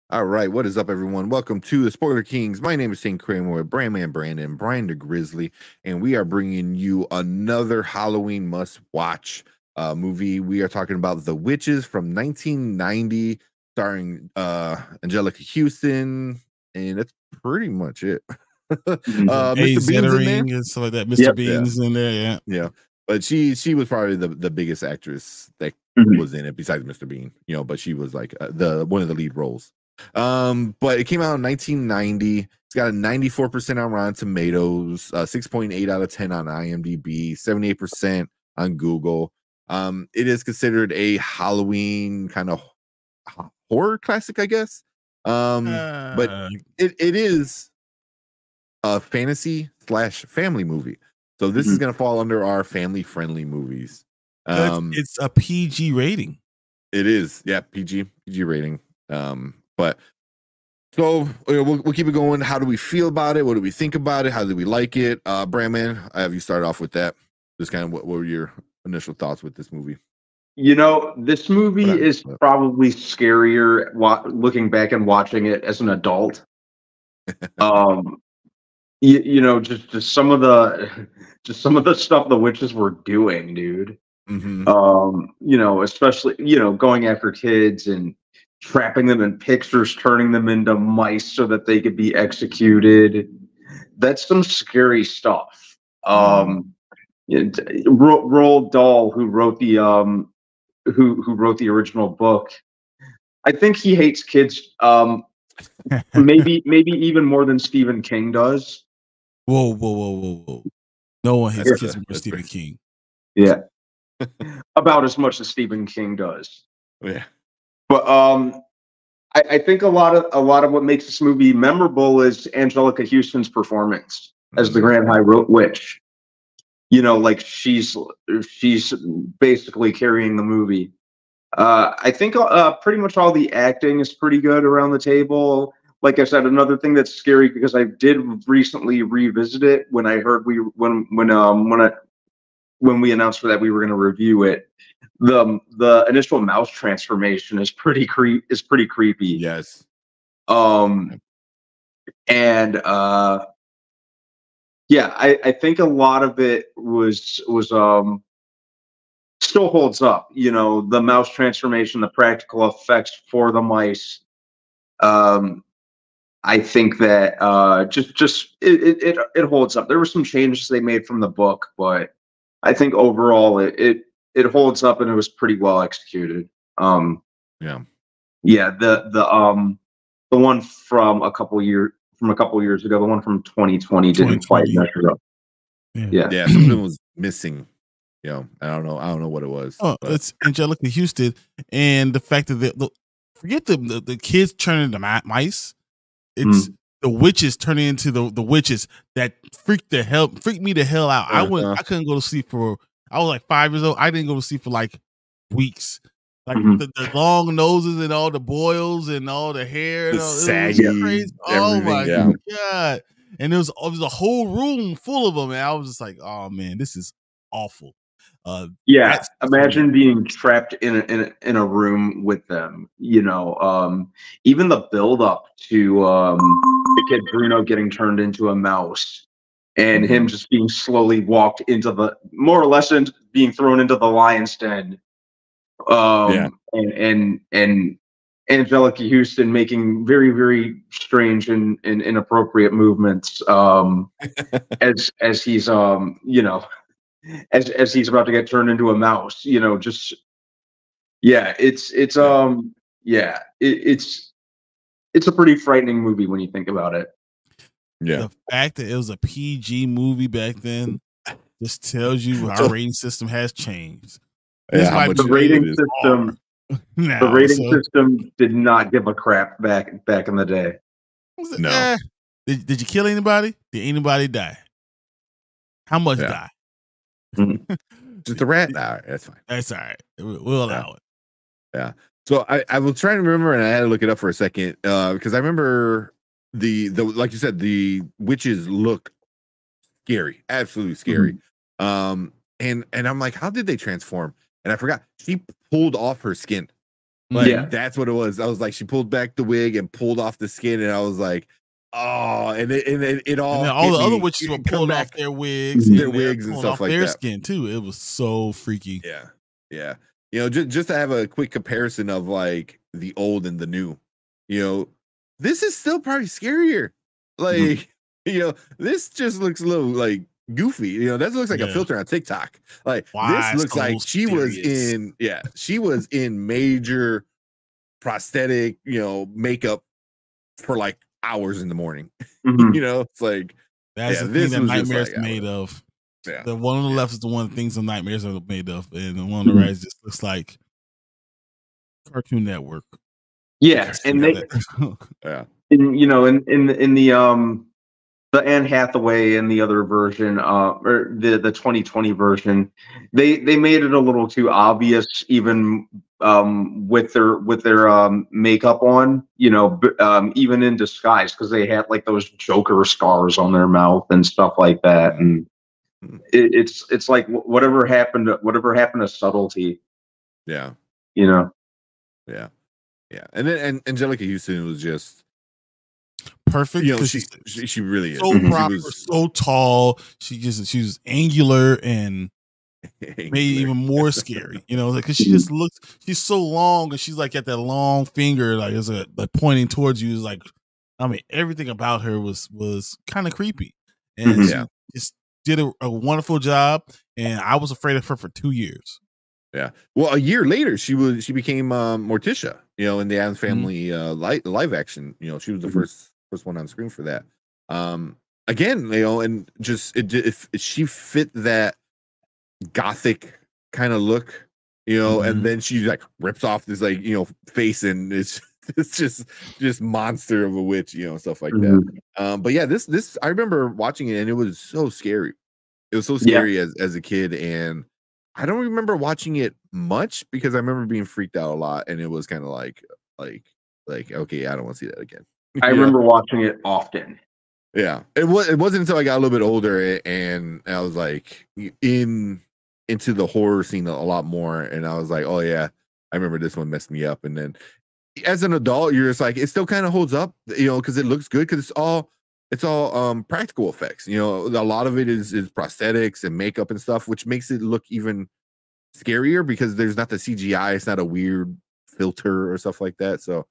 All right, what is up, everyone? Welcome to the Spoiler Kings. My name is St. Kramer with Brandman Brandon, Brian the Grizzly, and we are bringing you another Halloween must-watch movie. We are talking about The Witches from 1990, starring Anjeclica Huston, and that's pretty much it. Mr. Bean's in there, and stuff like that. Mr. Bean's in there, yeah. But she was probably the biggest actress that was in it besides Mr. Bean, but she was like the one of the lead roles. But it came out in 1990. It's got a 94% on Rotten Tomatoes, 6.8 out of 10 on IMDb, 78% on Google. It is considered a Halloween kind of horror classic, I guess. But it is a fantasy / family movie. So this is going to fall under our family-friendly movies. it's a PG rating. It is, yeah, PG rating. But so we'll keep it going. How do we feel about it? What do we think about it? How do we like it? Brandman, I have you start off with that. Just kind of what were your initial thoughts with this movie? This movie is probably scarier looking back and watching it as an adult. Just some of the stuff the witches were doing, dude. Especially going after kids and trapping them in pictures, turning them into mice so that they could be executed. That's some scary stuff. Roald Dahl, who wrote the who wrote the original book, I think he hates kids maybe even more than Stephen King does. Whoa. No one hates kids more than Stephen King. Yeah. About as much as Stephen King does. Yeah. But I think a lot of what makes this movie memorable is Anjeclica Huston's performance as the Grand High Witch. Like she's basically carrying the movie. I think pretty much all the acting is pretty good around the table. Like I said, another thing that's scary because I did recently revisit it when I heard when we announced that we were going to review it. The initial mouse transformation is pretty creepy. Yes. I think a lot of it was still holds up. The mouse transformation, the practical effects for the mice. I think that it holds up. There were some changes they made from the book, but I think overall it holds up and it was pretty well executed. The one from a couple years ago, the one from 2020 didn't quite measure up. Yeah, something was missing. I don't know what it was. It's Anjeclica Huston, and the fact that forget the kids turning into mice. It's the witches turning into the witches that freaked me the hell out. I couldn't go to sleep I was like 5 years old. I didn't go to sleep for like weeks. Like the long noses and all the boils and all the hair, the saggy, crazy. Oh my god! And it was a whole room full of them, and I was just like, "Oh man, this is awful." Imagine being trapped in a room with them. Even the build up to the kid Bruno getting turned into a mouse, and him just being slowly walked into more or less being thrown into the lion's den. And Anjeclica Huston making very, very strange and inappropriate movements as he's as he's about to get turned into a mouse. It's a pretty frightening movie when you think about it. The fact that it was a PG movie back then just tells you our rating system has changed. The rating system did not give a crap back in the day. No. Did you kill anybody? Did anybody die? How much die? Just a rat die. That's fine. That's all right. We'll allow it. Yeah. So I was trying to remember, and I had to look it up for a second because I remember the like you said, the witches look scary, absolutely scary. And I'm like, how did they transform? And I forgot she pulled off her skin. Like that's what it was. I was like, she pulled back the wig and pulled off the skin, and I was like, oh, and it all. And then all the other witches were pulling off their wigs, and stuff like their that. skin too. It was so freaky. Yeah. You know, just to have a quick comparison of like the old and the new. You know, this is still probably scarier. Like, you know, this just looks a little like goofy. You know, that looks like a filter on TikTok. Like this looks like she was in major prosthetic, you know, makeup for like hours in the morning. You know, it's like that's the thing that Nightmares like, made of. The one on the left is the one things of Nightmares are made of, and the one on the right just looks like Cartoon Network. Yes, and they, and you know, in the Anne Hathaway and the other version, or the 2020 version, they made it a little too obvious, even with their makeup on, you know, even in disguise, because they had like those Joker scars on their mouth and stuff like that, and it's like whatever happened to subtlety. Yeah, you know. Yeah, and then Anjeclica Huston was just perfect. You know, she really is so proper, so tall. She was angular and made it even more scary. You know, because she just looks. She's so long, and she's like got that long finger, like as like pointing towards you. Is like, I mean, everything about her was kind of creepy, and she just did a wonderful job. And I was afraid of her for 2 years. Yeah. Well, a year later, she became Morticia. You know, in the Addams Family live action. You know, she was the first one on screen for that. Again, you know, and just if she fit that gothic kind of look, you know, and then she like rips off this like, you know, face, and it's just monster of a witch, you know, stuff like that. But yeah, this I remember watching it, and it was so scary. It was so scary as a kid, and I don't remember watching it much because I remember being freaked out a lot, and it was kind of like okay, I don't want to see that again. I remember watching it often. Yeah, it wasn't until I got a little bit older and I was like into the horror scene a lot more, and I was like, oh yeah, I remember this one messed me up. And then as an adult, you're just like, it still kind of holds up, you know, because it looks good, because it's all practical effects. You know, a lot of it is prosthetics and makeup and stuff, which makes it look even scarier because there's not the CGI. It's not a weird filter or stuff like that. So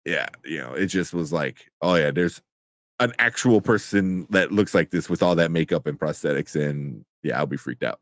yeah, you know, it just was like, oh yeah, there's an actual person that looks like this with all that makeup and prosthetics, and yeah, I'll be freaked out.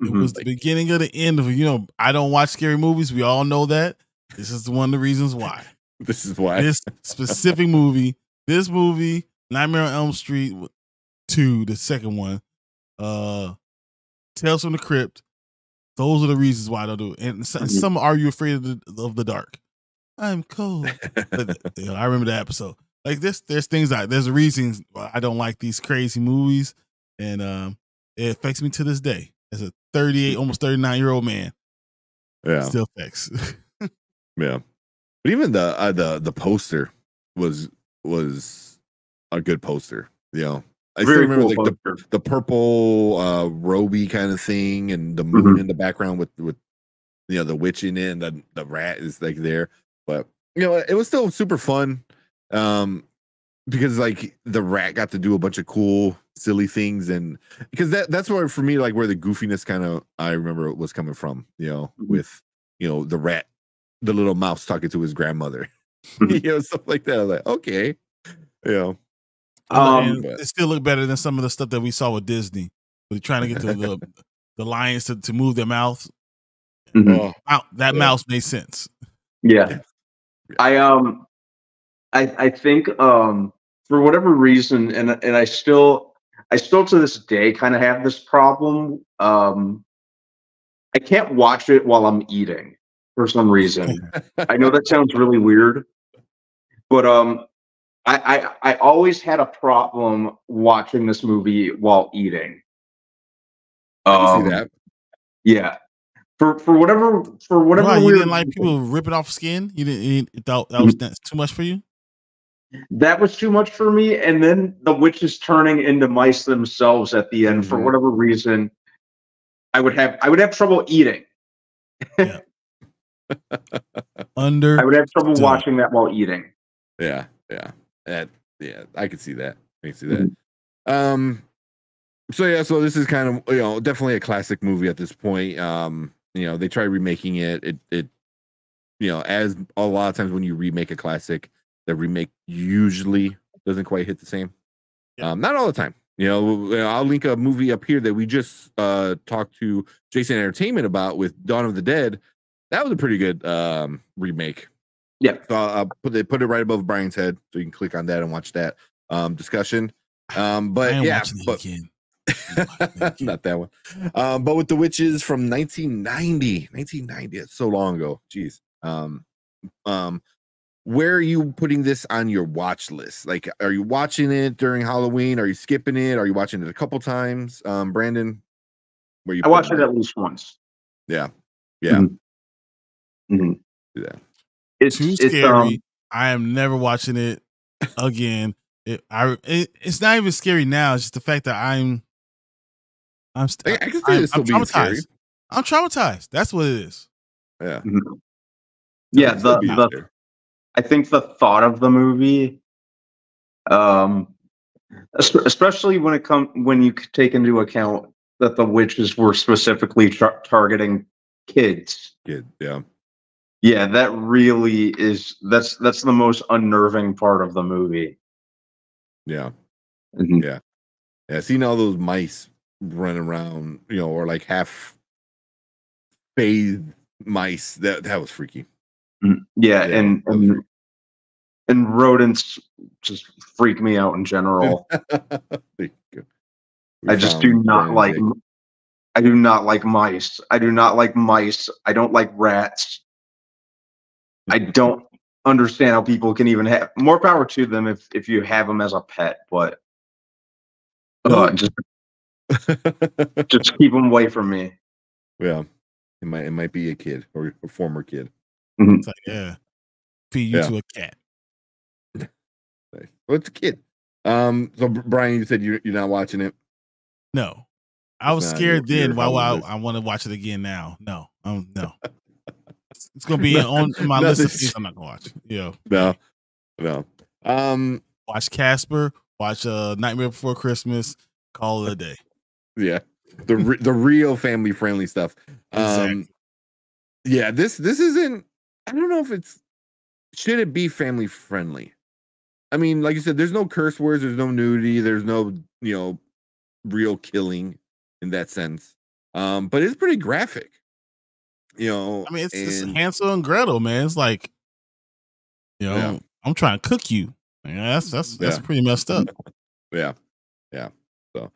It was the beginning of the end of, you know, I don't watch scary movies. We all know that. This is one of the reasons why. This is why. This specific movie, Nightmare on Elm Street 2, the second one, Tales from the Crypt. Those are the reasons why I don't do it. And some are you afraid of the dark? I'm cold. You know, I remember that episode. Like this, there's reasons why I don't like these crazy movies, and it affects me to this day as a 38, almost 39-year-old man. Yeah, it still affects. Yeah, but even the poster was a good poster. You know, I still remember cool like the purple roby kind of thing, and the moon in the background with you know the witch in it, and the rat is like there. But you know, it was still super fun. Because like the rat got to do a bunch of cool, silly things, and because that's where for me, like where the goofiness kind of I remember was coming from, you know, with you know the rat, the little mouse talking to his grandmother, you know, stuff like that. I was like, okay, you know, it still looked better than some of the stuff that we saw with Disney, with trying to get the lions to move their mouths. That mouse made sense. Yeah. I think for whatever reason, and I still to this day kind of have this problem. I can't watch it while I'm eating for some reason. I know that sounds really weird, but I always had a problem watching this movie while eating. I can see that. Yeah. For whatever Why, you didn't like people ripping off skin? You thought that was too much for you? That was too much for me. And then the witches turning into mice themselves at the end, for whatever reason, I would have trouble eating. Yeah. Under. I would have trouble watching that while eating. Yeah, I could see that. I can see that. So this is kind of, definitely a classic movie at this point. They tried remaking it. It as a lot of times when you remake a classic, the remake usually doesn't quite hit the same. Not all the time. I'll link a movie up here that we just talked to Jason Entertainment about with Dawn of the Dead. That was a pretty good remake. Yeah. So they put it right above Brian's head, so you can click on that and watch that discussion. But yeah, again. Not that one. But with The Witches from 1990, it's so long ago. Jeez. Where are you putting this on your watch list? Like, are you watching it during Halloween? Are you skipping it? Are you watching it a couple times? Brandon, I watched it at least once. Yeah. Mm-hmm. Yeah. It's too scary. I am never watching it again. It's not even scary now. It's just the fact that I'm traumatized. I'm traumatized. That's what it is. Yeah. Mm-hmm. Yeah. I think the thought of the movie, especially when you take into account that the witches were specifically targeting kids. Yeah, that really is. That's the most unnerving part of the movie. Yeah. Mm-hmm. Yeah. Seeing all those mice running around, or like half bathed mice, that was freaky. Yeah, and rodents just freak me out in general. I just do not like. I do not like mice. I do not like mice. I don't like rats. I don't understand how people can even have more power to them if you have them as a pet, but just keep them away from me. Yeah, it might be a kid or a former kid. Mm-hmm. It's like, feed you to a cat. Well, it's a kid. So Brian, you said you're not watching it. No, I was scared then. Why I want to watch it again now? No, no. It's gonna be on my list of things I'm not gonna watch. No. Watch Casper. Watch Nightmare Before Christmas. Call it a day. Yeah, the real family friendly stuff. Exactly. Yeah, this isn't. I don't know if should it be family friendly. I mean, like you said, there's no curse words, there's no nudity, there's no real killing in that sense. But it's pretty graphic. I mean, it's Hansel and Gretel, man. It's like, I'm trying to cook you. That's pretty messed up. Yeah. So,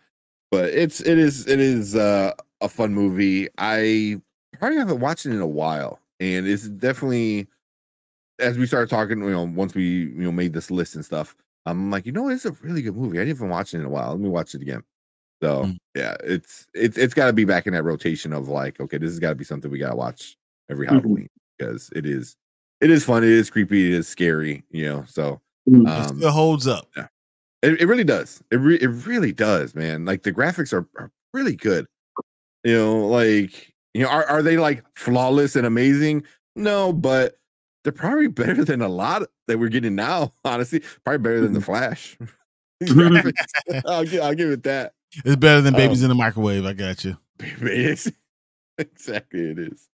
but it is a fun movie. I probably haven't watched it in a while, and it's definitely, as we started talking, once we made this list and stuff, I'm like, it's a really good movie. I didn't even watch it in a while. Let me watch it again. So yeah, it's got to be back in that rotation of like, okay, this has got to be something we got to watch every Halloween, because it is fun, it is creepy, it is scary, So it still holds up. Yeah, it really does. It really does, man. Like, the graphics are really good. Are they like flawless and amazing? No, but they're probably better than a lot that we're getting now. Honestly, probably better than the Flash. I'll give it that. It's better than Babies in the Microwave. I got you. Exactly, it is.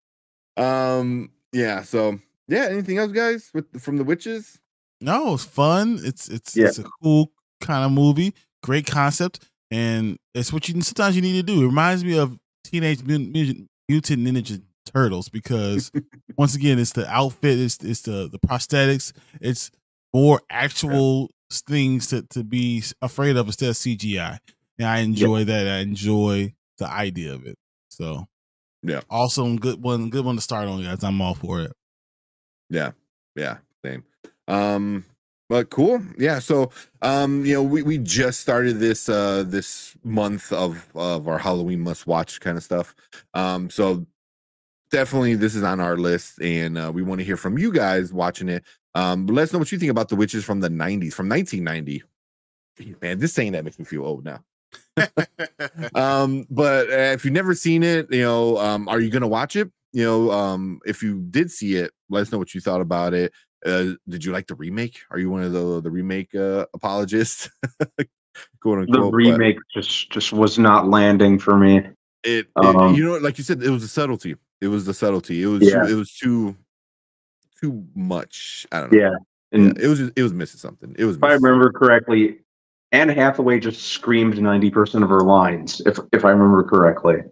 Yeah. So yeah. Anything else, guys, from The Witches? No, it's fun. It's a cool kind of movie. Great concept, and it's what sometimes you need to do. It reminds me of Teenage Mutant Ninja Turtles, because once again, it's the outfit, it's the prosthetics, it's more actual things to be afraid of instead of CGI. And I enjoy that. I enjoy the idea of it. So awesome, good one to start on, guys. I'm all for it. Yeah, same. But cool. Yeah. So we just started this month of our Halloween must watch kind of stuff. So definitely this is on our list, and we want to hear from you guys watching it. But let us know what you think about The Witches from the 90s, from 1990. Man, this saying that makes me feel old now. But if you've never seen it, are you gonna watch it? you know, if you did see it, let us know what you thought about it. Did you like the remake? Are you one of the remake apologists? Quote The unquote. remake just was not landing for me. It you know, like you said, it was the subtlety. It was the subtlety. It was too much. I don't know. Yeah. And yeah, it was missing something. It was if I remember correctly, Anne Hathaway just screamed 90% of her lines, if I remember correctly.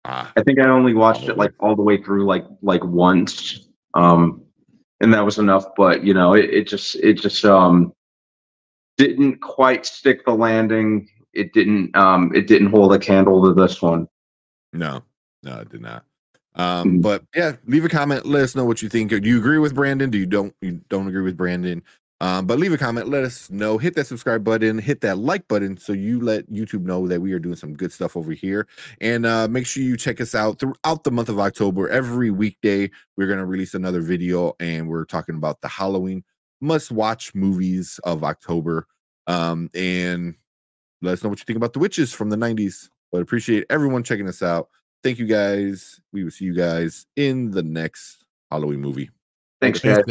I think I only watched it like all the way through like once. And that was enough, but you know, it just didn't quite stick the landing. It didn't hold a candle to this one. No, it did not. But yeah, leave a comment. Let us know what you think. Do you agree with Brandon? You don't agree with Brandon? But leave a comment. Let us know. Hit that subscribe button. Hit that like button so you let YouTube know that we are doing some good stuff over here. And make sure you check us out throughout the month of October. Every weekday, we're going to release another video, and we're talking about the Halloween must-watch movies of October. And let us know what you think about The Witches from the 90s. But appreciate everyone checking us out. Thank you guys. We will see you guys in the next Halloween movie. Thanks, guys.